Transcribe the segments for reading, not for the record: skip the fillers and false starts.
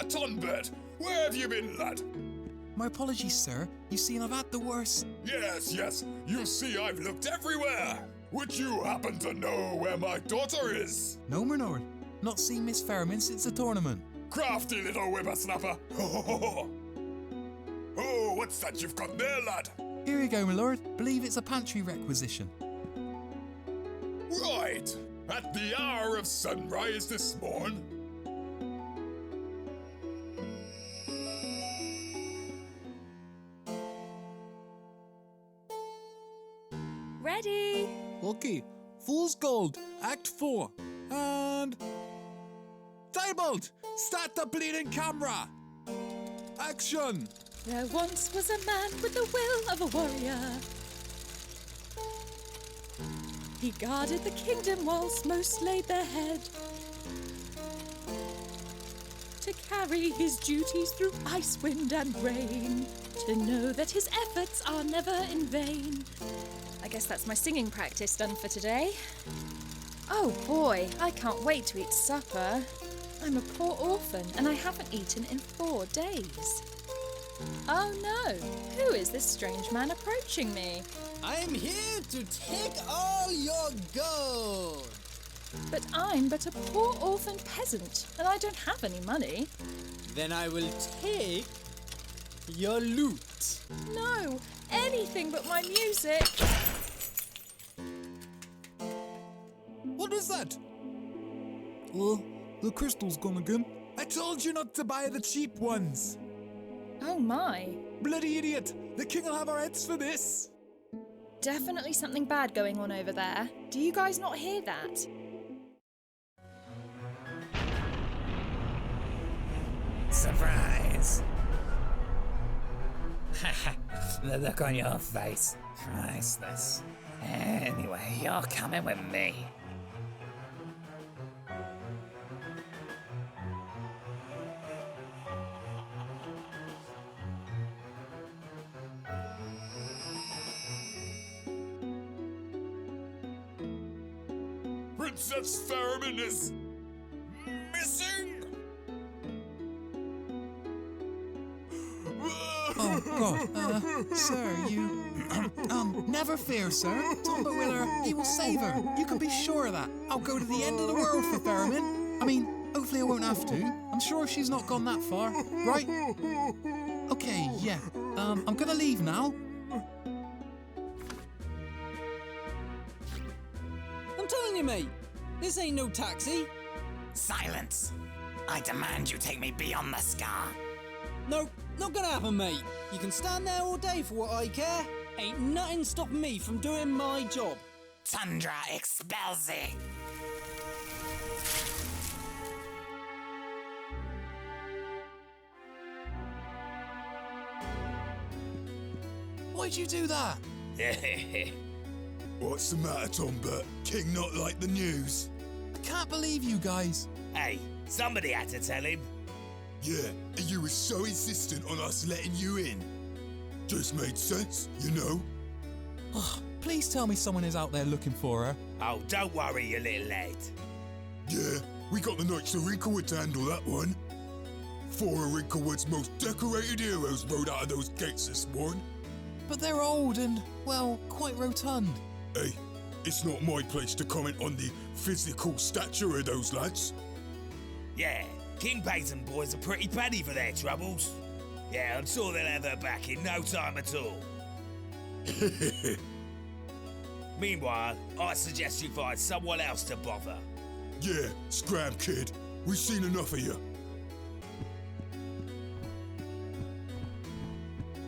Tonbert! Where have you been, lad? My apologies, sir. You see, I've had the worst. Yes. You see, I've looked everywhere. Would you happen to know where my daughter is? No, my lord. Not seen Miss Fairman since the tournament. Crafty little whippersnapper. Oh, what's that you've got there, lad? Here you go, my lord. Believe it's a pantry requisition. Right. At the hour of sunrise this morn. Ready? Okay, Fool's Gold, Act 4, and... Tybalt, start the bleeding camera! Action! There once was a man with the will of a warrior. He guarded the kingdom whilst most laid their head. To carry his duties through ice, wind and rain. To know that his efforts are never in vain. I guess that's my singing practice done for today. Oh boy, I can't wait to eat supper. I'm a poor orphan and I haven't eaten in 4 days. Oh no, who is this strange man approaching me? I'm here to take all your gold. But I'm but a poor orphan peasant and I don't have any money. Then I will take your loot. No, anything but my music. What is that? The crystal's gone again. I told you not to buy the cheap ones. Oh my. Bloody idiot! The king will have our heads for this! Definitely something bad going on over there. Do you guys not hear that? Surprise! The look on your face, priceless. Anyway, you're coming with me. Princess Fairman is missing. Oh, God. Sir, you... never fear, sir. Tombert Willer, he will save her. You can be sure of that. I'll go to the end of the world for Fairman. I mean, hopefully I won't have to. I'm sure she's not gone that far, right? Okay, yeah. I'm gonna leave now. I'm telling you, mate, this ain't no taxi. Silence! I demand you take me beyond the scar. Nope, not gonna happen, mate. You can stand there all day for what I care. Ain't nothing stopping me from doing my job. Tundra Expelsi! Why'd you do that? What's the matter, Tombert? King not like the news? I can't believe you guys. Hey, somebody had to tell him. Yeah, and you were so insistent on us letting you in. Just made sense, you know? Please tell me someone is out there looking for her. Oh, don't worry, you little lad. Yeah, we got the Knights of Wrinklewood to handle that one. 4 of Wrinklewood's most decorated heroes rode out of those gates this morning. But they're old and, well, quite rotund. Hey, it's not my place to comment on the physical stature of those lads. Yeah, King Payton boys are pretty paddy for their troubles. Yeah, I'm sure they'll have her back in no time at all. Meanwhile, I suggest you find someone else to bother. Yeah, scram, kid. We've seen enough of you.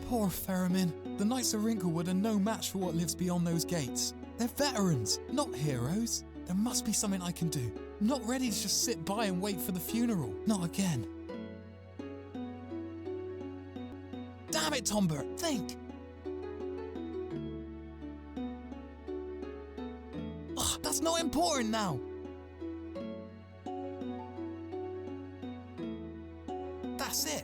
Poor Ferriman. The Knights of Wrinklewood are no match for what lives beyond those gates. They're veterans, not heroes. There must be something I can do. I'm not ready to just sit by and wait for the funeral. Not again. Damn it, Tombert, think! Ugh, that's not important now. That's it.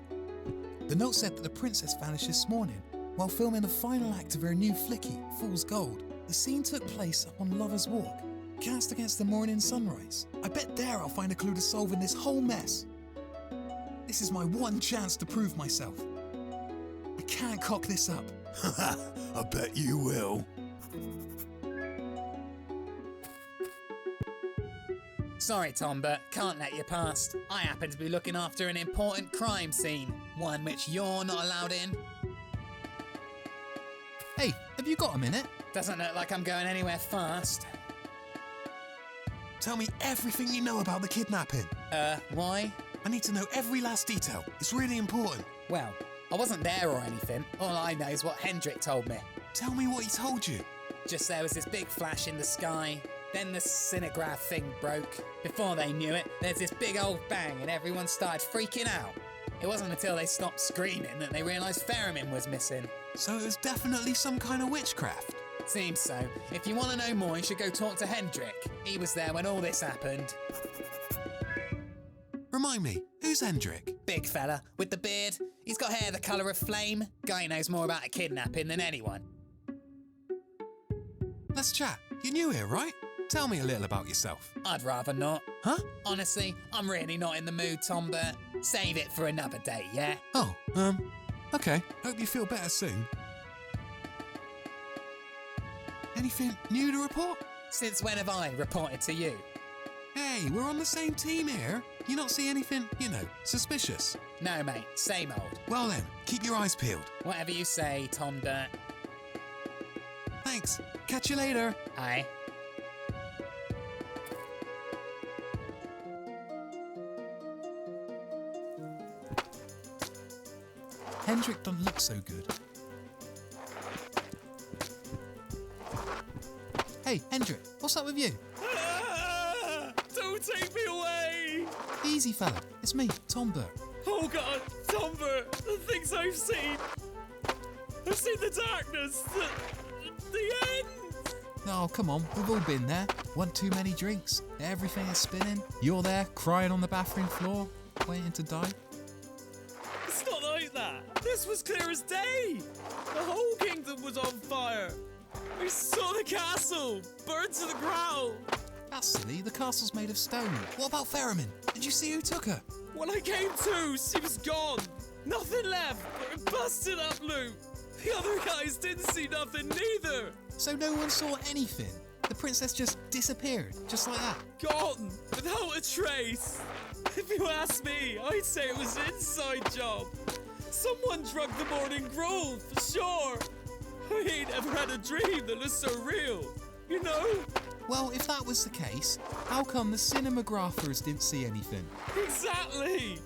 The note said that the princess vanished this morning while filming the final act of her new flicky, Fool's Gold. The scene took place on Lover's Walk, cast against the morning sunrise. I bet there I'll find a clue to solving this whole mess. This This is my one chance to prove myself. I can't cock this up. I bet you will. Sorry, Tom, but can't let you past. I happen to be looking after an important crime scene, one which you're not allowed in. Hey, have you got a minute? Doesn't look like I'm going anywhere fast. Tell me everything you know about the kidnapping. Why? I need to know every last detail. It's really important. Well, I wasn't there or anything. All I know is what Hendrik told me. Tell me what he told you. Just there was this big flash in the sky, then the cinemagraph thing broke. Before they knew it, there's this big old bang and everyone started freaking out. It wasn't until they stopped screaming that they realised Ferriman was missing. So it was definitely some kind of witchcraft. Seems so. If you want to know more, you should go talk to Hendrik. He was there when all this happened. Remind me, who's Hendrik? Big fella, with the beard. He's got hair the colour of flame. Guy knows more about a kidnapping than anyone. Let's chat. You're new here, right? Tell me a little about yourself. I'd rather not. Huh? Honestly, I'm really not in the mood, Tom, but save it for another day, yeah? Oh, okay. Hope you feel better soon. Anything new to report? Since when have I reported to you? Hey, we're on the same team here. You not see anything, suspicious? No, mate, same old. Well then, keep your eyes peeled. Whatever you say, Tom Dirt. Thanks. Catch you later. Aye. Hendrik don't look so good. Hey, Hendrik, what's up with you? Don't take me away! Easy, fella. It's me, Tom Burt. Oh God, Tomber, the things I've seen. I've seen the darkness, the end. Oh, come on. We've all been there. One too many drinks. Everything is spinning. You're there, crying on the bathroom floor, waiting to die. It's not like that. This was clear as day. The whole kingdom was on fire. We saw the castle burned to the ground. That's silly. The castle's made of stone. What about Ferriman? Did you see who took her? When I came to, she was gone. Nothing left but a busted up loot. The other guys didn't see nothing neither. So no one saw anything? The princess just disappeared, just like that? Gone, without a trace. If you ask me, I'd say it was an inside job. Someone drugged the morning grove, for sure. I ain't ever had a dream that was so real, you know? Well, if that was the case, how come the cinemagraphers didn't see anything? Exactly.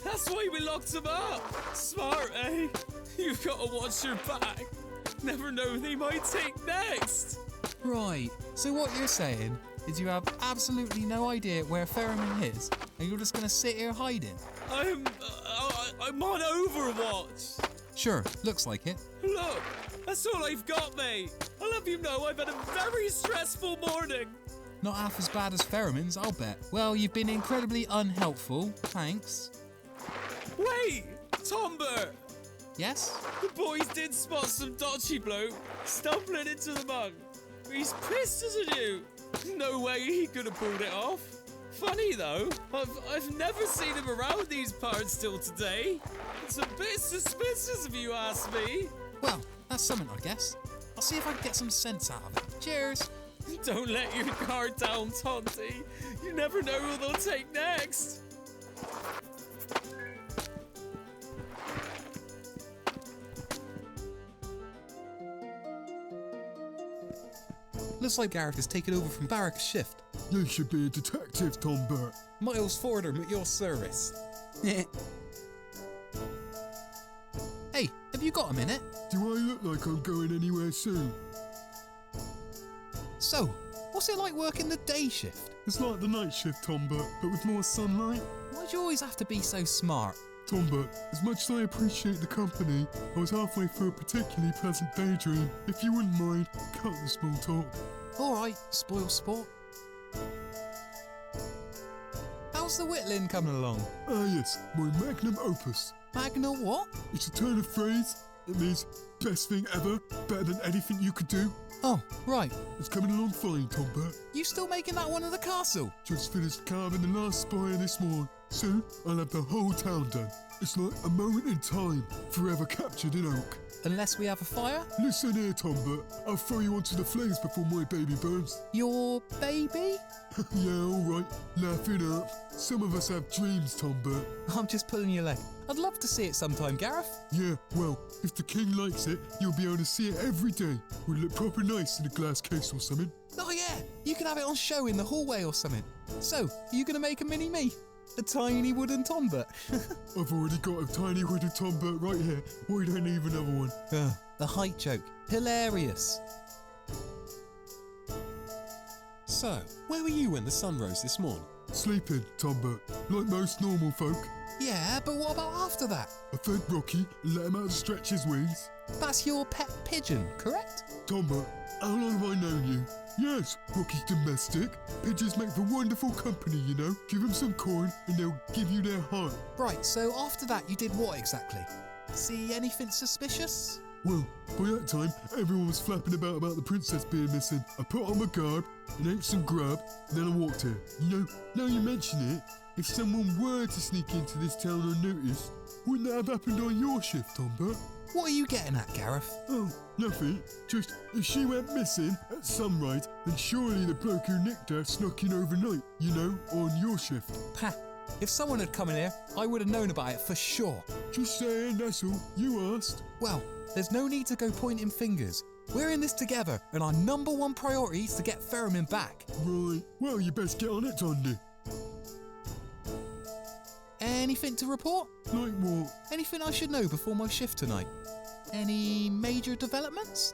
That's why we locked him up. Smart, eh? You've got to watch your back. Never know who they might take next. Right, so what you're saying is you have absolutely no idea where Ferriman is, and you're just gonna sit here hiding? I'm on Overwatch. Sure, looks like it. Look, that's all I've got, mate. I'll have you know I've had a very stressful morning. Not half as bad as Ferriman's, I'll bet. Well, you've been incredibly unhelpful, thanks. Wait, Tomber. Yes? The boys did spot some dodgy bloke stumbling into the mug. He's pissed as a Jew. No way he could have pulled it off. Funny though, I've never seen him around these parts till today. It's a bit suspicious if you ask me. Well, that's something, I guess. I'll see if I can get some sense out of it. Cheers! Don't let your guard down, Tonti. You never know who they'll take next. Looks like Gareth has taken over from Barrack's shift. You should be a detective, Tom Burt. Miles Fordham at your service. Hey, have you got a minute? Do I look like I'm going anywhere soon? So, what's it like working the day shift? It's like the night shift, Tom Burt, but with more sunlight. Why'd you always have to be so smart? Tom Burt, as much as I appreciate the company, I was halfway through a particularly pleasant daydream. If you wouldn't mind, cut the small talk. Alright, spoil sport. How's the whittling coming along? Ah yes, my magnum opus. Magna what? It's a turn of phrase. It means best thing ever, better than anything you could do. Oh, right. It's coming along fine, Tom Burt. You still making that one in the castle? Just finished carving the last spire this morning. Soon, I'll have the whole town done. It's like a moment in time, forever captured in oak. Unless we have a fire? Listen here, Tombert. I'll throw you onto the flames before my baby burns. Your baby? Yeah, all right. Laugh it up. Some of us have dreams, Tombert. I'm just pulling your leg. I'd love to see it sometime, Gareth. Yeah, well, if the king likes it, you'll be able to see it every day. Will look proper nice in a glass case or something. Oh yeah, you could have it on show in the hallway or something. So, are you going to make a mini-me? A tiny wooden Tombert? I've already got a tiny wooden Tombert right here. Why don't I need another one? The height joke. Hilarious. So, where were you when the sun rose this morning? Sleeping, Tombert, like most normal folk. Yeah, but what about after that? I fed Rocky and let him out to stretch his wings. That's your pet pigeon, correct? Tombert, how long have I known you? Yes, Rocky's domestic. Pigeons make for wonderful company, you know. Give them some corn and they'll give you their heart. Right, so after that you did what exactly? See anything suspicious? Well, by that time, everyone was flapping about the princess being missing. I put on my garb and ate some grub, and then I walked here. You know, now you mention it, if someone were to sneak into this town unnoticed, wouldn't that have happened on your shift, Tombert? What are you getting at, Gareth? Oh, nothing. Just, if she went missing at sunrise, then surely the bloke who nicked her snuck in overnight, you know, on your shift. Ha! If someone had come in here, I would have known about it for sure. Just saying, that's all. You asked. Well, there's no need to go pointing fingers. We're in this together, and our number one priority is to get Ferriman back. Right. Well, you best get on it, Tondi. Anything to report? Like what? Anything I should know before my shift tonight? Any major developments?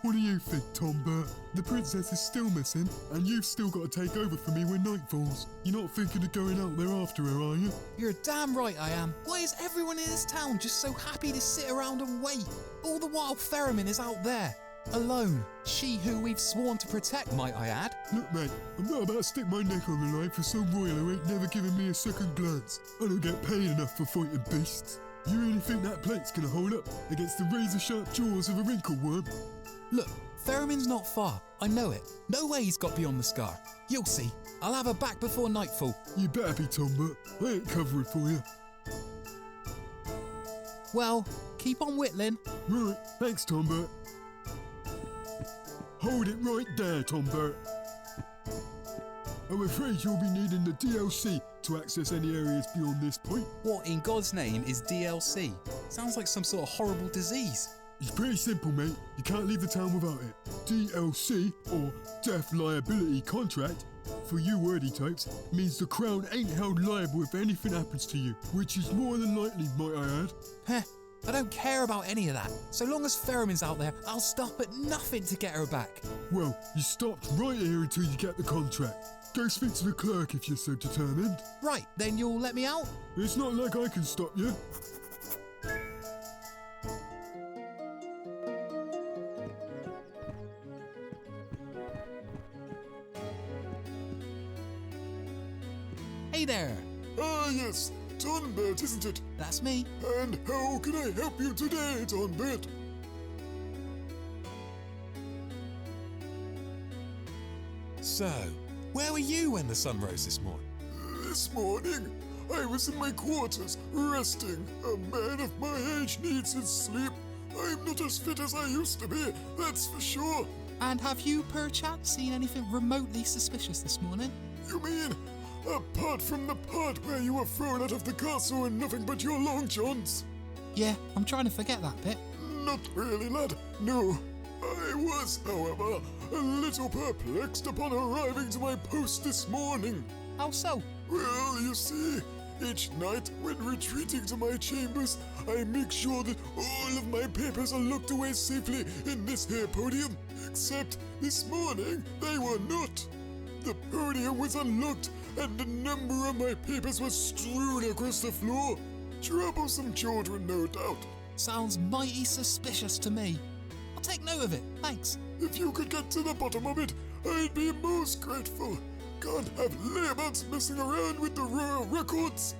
What do you think, Tombert? The princess is still missing, and you've still got to take over for me when night falls. You're not thinking of going out there after her, are you? You're damn right I am. Why is everyone in this town just so happy to sit around and wait? All the while Ferriman is out there, alone. She who we've sworn to protect, might I add. Look, mate, I'm not about to stick my neck on the line for some royal who ain't never given me a second glance. I don't get paid enough for fighting beasts. You really think that plate's gonna hold up against the razor-sharp jaws of a wrinkleworm? Look, Ferriman's not far. I know it. No way he's got beyond the scar. You'll see. I'll have her back before nightfall. You better be, Tombert. I ain't covering for you. Well, keep on whittling. Right, thanks, Tombert. Hold it right there, Tombert. I'm afraid you'll be needing the DLC to access any areas beyond this point. What in God's name is DLC? Sounds like some sort of horrible disease. It's pretty simple, mate. You can't leave the town without it. DLC, or Death Liability Contract, for you wordy types, means the Crown ain't held liable if anything happens to you, which is more than likely, might I add. Heh, I don't care about any of that. So long as Ferriman's out there, I'll stop at nothing to get her back. Well, you stopped right here until you get the contract. Go speak to the clerk if you're so determined. Right, then you'll let me out? It's not like I can stop you. Hey there. Ah, yes. Tombert, isn't it? That's me. And how can I help you today, Tombert? So, where were you when the sun rose this morning? This morning, I was in my quarters, resting. A man of my age needs his sleep. I'm not as fit as I used to be, that's for sure. And have you, perchance, seen anything remotely suspicious this morning? You mean, apart from the part where you were thrown out of the castle and nothing but your long johns? Yeah, I'm trying to forget that bit. Not really, lad. No. I was, however, a little perplexed upon arriving to my post this morning. How so? Well, you see, each night when retreating to my chambers, I make sure that all of my papers are locked away safely in this here podium. Except this morning, they were not. The podium was unlocked, and a number of my papers were strewn across the floor. Troublesome children, no doubt. Sounds mighty suspicious to me. I'll take note of it, thanks. If you could get to the bottom of it, I'd be most grateful. Can't have layabouts messing around with the royal records.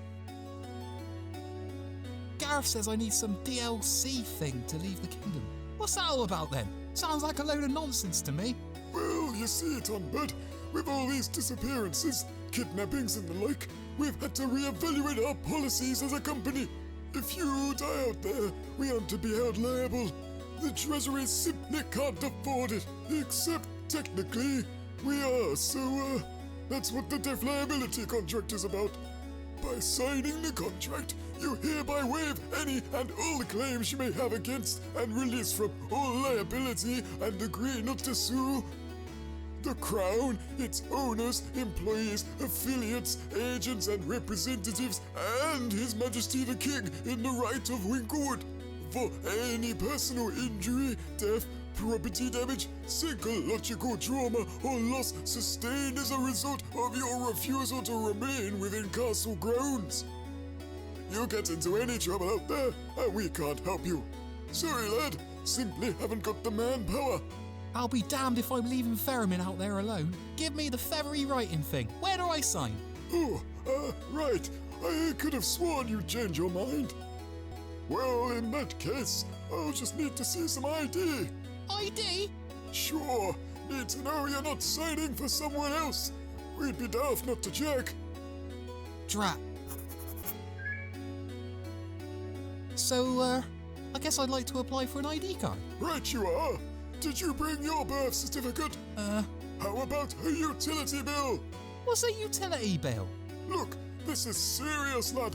Gareth says I need some DLC thing to leave the kingdom. What's that all about then? Sounds like a load of nonsense to me. Well, you see, Tombert, with all these disappearances, kidnappings and the like, we've had to reevaluate our policies as a company. If you die out there, we aren't to be held liable. The Treasury simply can't afford it, except technically we are, so that's what the death liability contract is about. By signing the contract, you hereby waive any and all claims you may have against and release from all liability and agree not to sue the Crown, its owners, employees, affiliates, agents and representatives, and His Majesty the King in the right of Winklewood for any personal injury, death, property damage, psychological trauma, or loss sustained as a result of your refusal to remain within castle grounds. You get into any trouble out there, and we can't help you. Sorry, lad, simply haven't got the manpower. I'll be damned if I'm leaving Ferriman out there alone. Give me the feathery writing thing. Where do I sign? Oh, right. I could have sworn you'd change your mind. Well, in that case, I'll just need to see some ID. ID? Sure. Need to know you're not signing for someone else. We'd be daft not to check. Drat. So, I guess I'd like to apply for an ID card. Right you are. Did you bring your birth certificate? How about a utility bill? What's a utility bill? Look, this is serious, lad.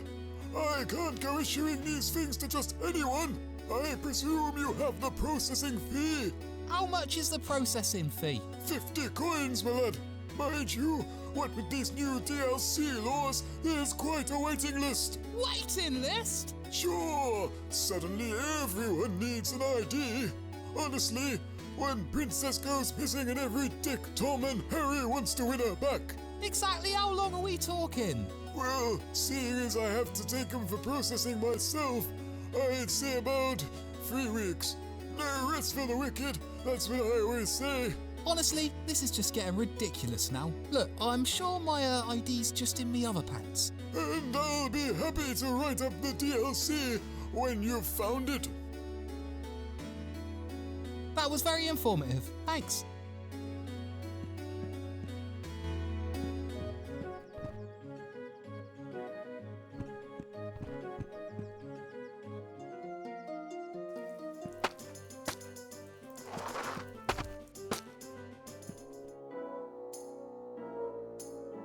I can't go issuing these things to just anyone. I presume you have the processing fee. How much is the processing fee? 50 coins, my lad. Mind you, what with these new DLC laws, there's quite a waiting list. Waiting list? Sure, suddenly everyone needs an ID. Honestly, when Princess goes missing and every Dick, Tom and Harry wants to win her back. Exactly how long are we talking? Well, seeing as I have to take them for processing myself, I'd say about 3 weeks. No rest for the wicked, that's what I always say. Honestly, this is just getting ridiculous now. Look, I'm sure my ID's just in me other pants. And I'll be happy to write up the DLC when you've found it. That was very informative. Thanks.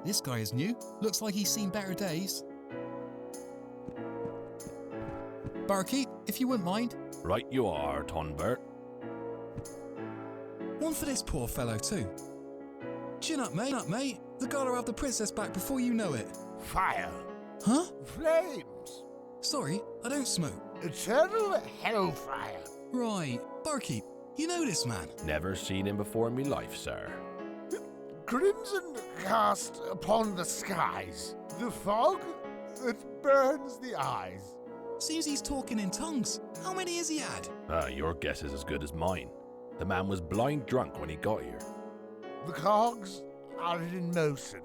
This guy is new. Looks like he's seen better days. Barkeep, if you wouldn't mind. Right you are, Tonbert. One for this poor fellow too. Chin up, mate. The gotta have the princess back before you know it. Fire. Huh? Flames. Sorry, I don't smoke. Eternal hellfire. Right. Barkeep, you know this man? Never seen him before in me life, sir. Crimson cast upon the skies. The fog that burns the eyes. Seems he's talking in tongues. How many has he had? Your guess is as good as mine. The man was blind drunk when he got here. The cogs are in motion.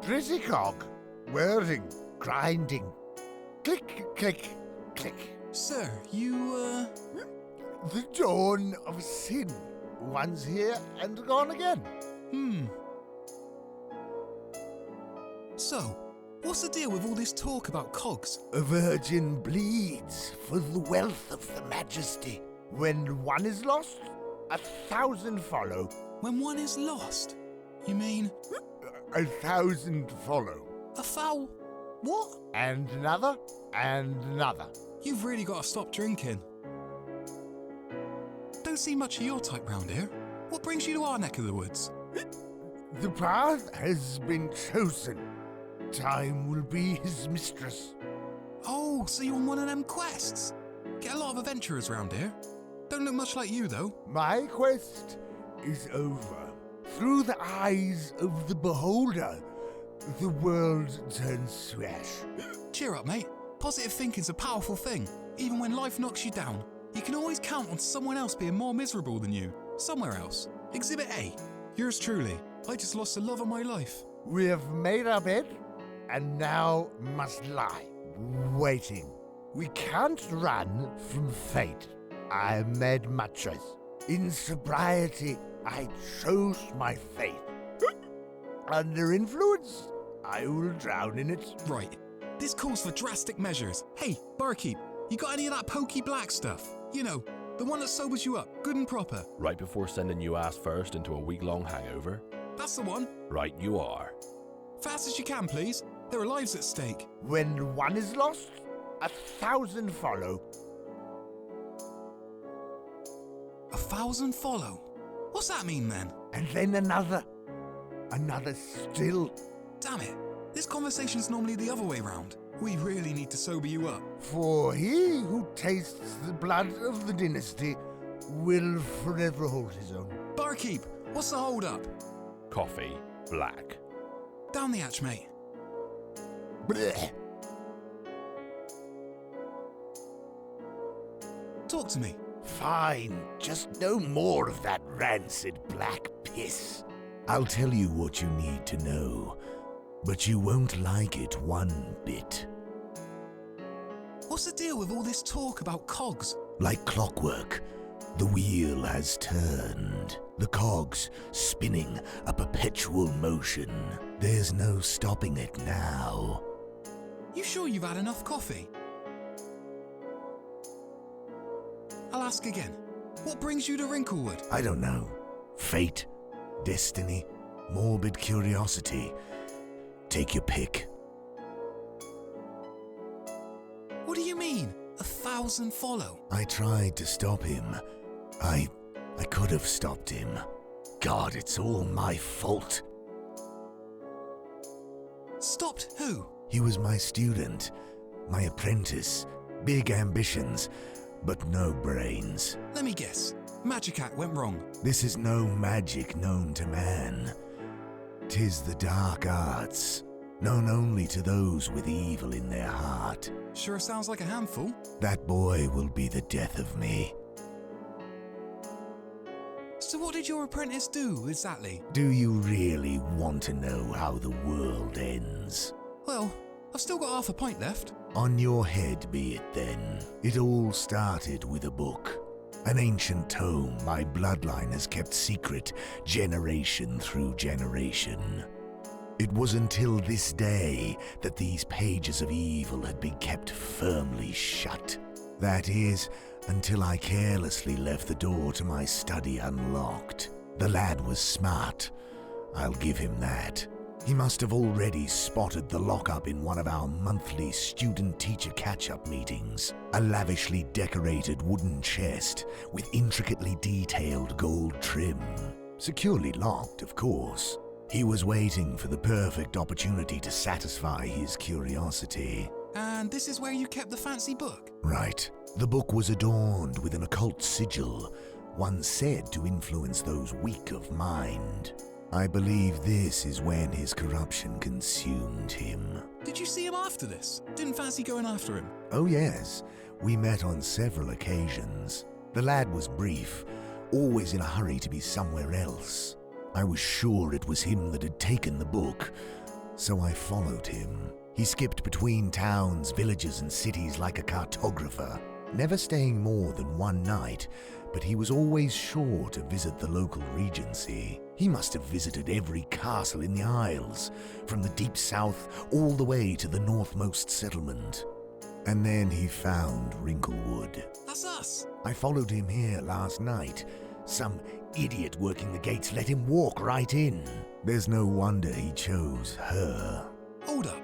Pretty cog. Whirring, grinding. Click, click, click. Sir, you, The dawn of sin. One's here and gone again. So, what's the deal with all this talk about cogs? A virgin bleeds for the wealth of the majesty. When one is lost, 1,000 follow. When one is lost? You mean? 1,000 follow. A foul? What? And another, and another. You've really got to stop drinking. Don't see much of your type round here. What brings you to our neck of the woods? The path has been chosen. Time will be his mistress. Oh, so you're on one of them quests? Get a lot of adventurers round here. Don't look much like you, though. My quest is over. Through the eyes of the beholder, the world turns swash. Cheer up, mate. Positive thinking's a powerful thing. Even when life knocks you down, you can always count on someone else being more miserable than you. Somewhere else. Exhibit A. Yours truly. I just lost the love of my life. We have made our bed, and now must lie, waiting. We can't run from fate. I made my choice. In sobriety, I chose my fate. under influence, I will drown in it. Right. This calls for drastic measures. Hey, barkeep, you got any of that pokey black stuff? You know, the one that sobers you up, good and proper. Right before sending you ass first into a week-long hangover? That's the one. Right you are. Fast as you can, please. There are lives at stake. When one is lost, 1,000 follow. 1,000 follow? What's that mean then? And then another. Another still. Damn it. This conversation's normally the other way round. We really need to sober you up. For he who tastes the blood of the dynasty will forever hold his own. Barkeep, what's the hold up? Coffee, black. Down the hatch, mate. Blech. Talk to me. Fine, just no more of that rancid black piss. I'll tell you what you need to know, but you won't like it one bit. What's the deal with all this talk about cogs? Like clockwork, the wheel has turned. The cogs spinning a perpetual motion. There's no stopping it now. You sure you've had enough coffee? I'll ask again. What brings you to Wrinklewood? I don't know. Fate, destiny, morbid curiosity. Take your pick. What do you mean? 1,000 follow? I tried to stop him. I could have stopped him. God, it's all my fault. Stopped who? He was my student, my apprentice. Big ambitions, but no brains. Let me guess. Magic went wrong. This is no magic known to man. 'Tis the dark arts, known only to those with evil in their heart. Sure sounds like a handful. That boy will be the death of me. So what did your apprentice do, exactly? Do you really want to know how the world ends? Well, I've still got half a pint left. On your head be it then. It all started with a book. An ancient tome my bloodline has kept secret generation through generation. It was until this day that these pages of evil had been kept firmly shut. That is, until I carelessly left the door to my study unlocked. The lad was smart. I'll give him that. He must have already spotted the lockup in one of our monthly student-teacher catch-up meetings. A lavishly decorated wooden chest with intricately detailed gold trim. Securely locked, of course. He was waiting for the perfect opportunity to satisfy his curiosity. And this is where you kept the fancy book? Right. The book was adorned with an occult sigil, one said to influence those weak of mind. I believe this is when his corruption consumed him. Did you see him after this? Didn't fancy going after him? Oh yes, we met on several occasions. The lad was brief, always in a hurry to be somewhere else. I was sure it was him that had taken the book, so I followed him. He skipped between towns, villages, and cities like a cartographer, never staying more than one night, but he was always sure to visit the local regency. He must have visited every castle in the Isles, from the deep south all the way to the northmost settlement. And then he found Wrinklewood. That's us. I followed him here last night. Some idiot working the gates let him walk right in. There's no wonder he chose her. Hold up.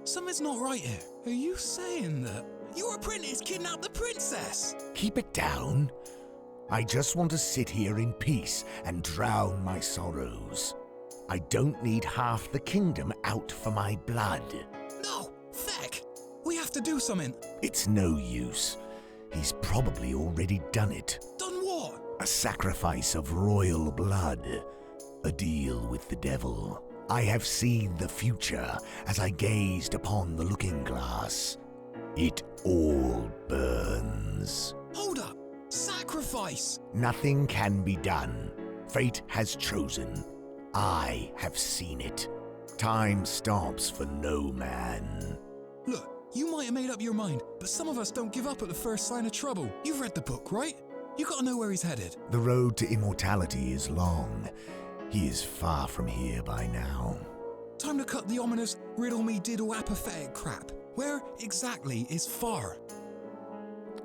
Something's not right here. Are you saying that your apprentice kidnapped the princess? Keep it down. I just want to sit here in peace and drown my sorrows. I don't need half the kingdom out for my blood. No, Feck. We have to do something. It's no use. He's probably already done it. Done what? A sacrifice of royal blood. A deal with the devil. I have seen the future as I gazed upon the looking glass. It all burns. Hold up. Sacrifice! Nothing can be done. Fate has chosen. I have seen it. Time stops for no man. Look, you might have made up your mind, but some of us don't give up at the first sign of trouble. You've read the book, right? You gotta know where he's headed. The road to immortality is long. He is far from here by now. Time to cut the ominous riddle-me-diddle apathetic crap. Where exactly is Far?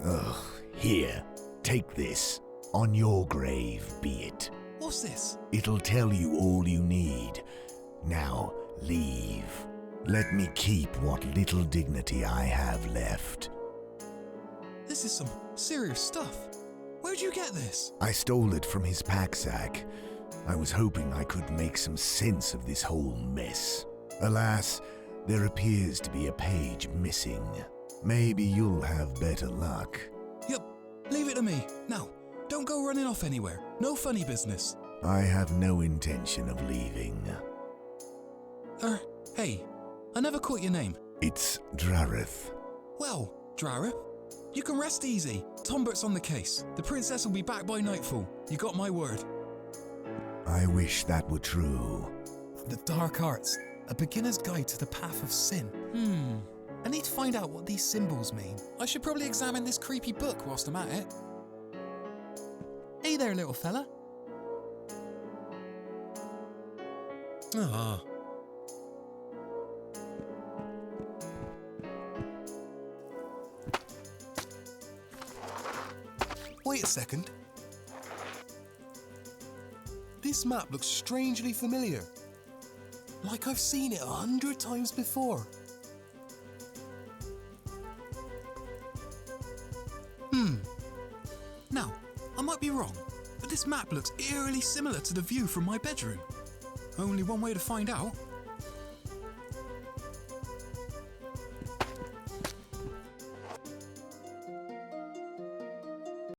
Ugh, here, take this. On your grave be it. What's this? It'll tell you all you need. Now, leave. Let me keep what little dignity I have left. This is some serious stuff. Where'd you get this? I stole it from his pack-sack. I was hoping I could make some sense of this whole mess. Alas, there appears to be a page missing. Maybe you'll have better luck. Yep, leave it to me. Now, don't go running off anywhere. No funny business. I have no intention of leaving. Hey, I never caught your name. It's Drazeth. Well, Drazeth, you can rest easy. Tombert's on the case. The princess will be back by nightfall. You got my word. I wish that were true. The Dark Arts, a beginner's guide to the path of sin. I need to find out what these symbols mean. I should probably examine this creepy book whilst I'm at it. Hey there, little fella. Ah. Wait a second. This map looks strangely familiar. Like I've seen it 100 times before. Now, I might be wrong, but this map looks eerily similar to the view from my bedroom. Only one way to find out.